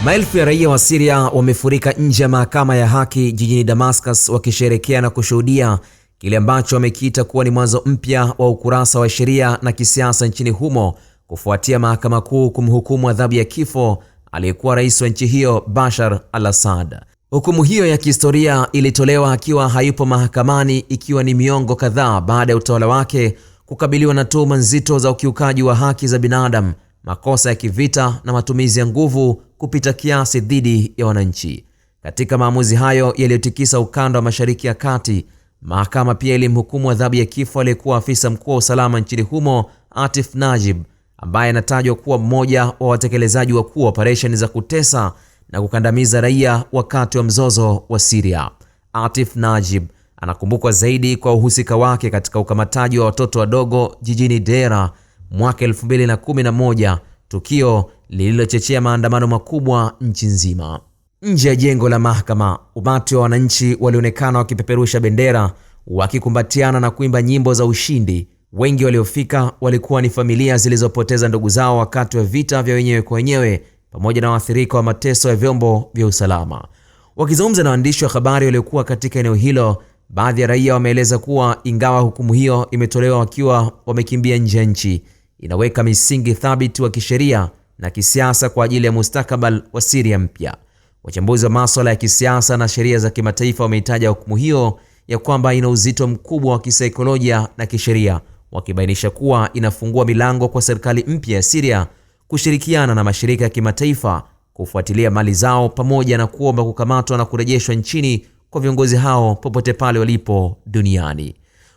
Maelfu ya raia wa Syria wamefurika nje ya mahakama ya haki jijini Damascus wakisherehekea na kushuhudia kile ambacho wamekiita kuwa ni mwanzo mpya wa ukurasa wa sheria na kisiasa nchini humo kufuatia mahakama kuu kumhukumu adhabu ya kifo aliyekuwa rais wa nchi hiyo Bashar al-Assad. Hukumu hiyo ya kihistoria ilitolewa akiwa hayupo mahakamani, ikiwa ni miongo kadhaa baada ya utawala wake kukabiliwa na tuhuma nzito za ukiukaji wa haki za binadamu, makosa ya kivita na matumizi ya nguvu kupita kiasi dhidi ya wananchi. Katika maamuzi hayo yaliyotikisa ukanda wa Mashariki ya Kati, mahakama pia ilimhukumu adhabu ya kifo aliyekuwa afisa mkuu wa usalama nchini humo Atif Najib, ambaye anatajwa kuwa mmoja wa watekelezaji wakuu wa operesheni za kutesa na kukandamiza raia wakati wa mzozo wa Syria. Atif Najib anakumbukwa zaidi kwa uhusika wake katika ukamataji wa watoto wadogo jijini Deira mwaka 2011, tukio lililochochea maandamano makubwa nchi nzima. Nje ya jengo la mahakama, umati wa wananchi walionekana wakipeperusha bendera, wakikumbatiana na kuimba nyimbo za ushindi. Wengi waliofika walikuwa ni familia zilizopoteza ndugu zao wakati wa vita vya wenyewe kwa wenyewe, pamoja na waathirika wa mateso ya vyombo vya usalama. Wakizungumza na waandishi wa habari waliokuwa katika eneo hilo, baadhi ya raia wameeleza kuwa ingawa hukumu hiyo imetolewa wakiwa wamekimbia nje ya nchi, inaweka misingi thabiti wa kisheria na kisiasa kwa ajili ya mustakabali wa Syria mpya. Wachambuzi wa masuala ya kisiasa na sheria za kimataifa wameitaja hukumu hiyo ya kwamba ina uzito mkubwa wa kisaikolojia na kisheria, wakibainisha kuwa inafungua milango kwa serikali mpya ya Syria kushirikiana na mashirika ya kimataifa kufuatilia mali zao, pamoja na kuomba kukamatwa na kurejeshwa nchini kwa viongozi hao popote pale walipo duniani.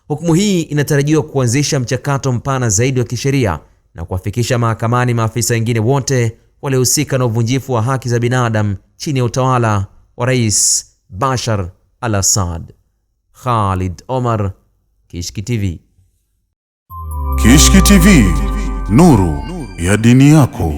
Hukumu hii inatarajiwa kuanzisha mchakato mpana zaidi wa kisheria na kuwafikisha mahakamani maafisa wengine wote waliohusika na uvunjifu wa haki za binadamu chini ya utawala wa Rais Bashar al-Assad. Khalid Omar, Kishki TV. Kishki TV, nuru ya dini yako.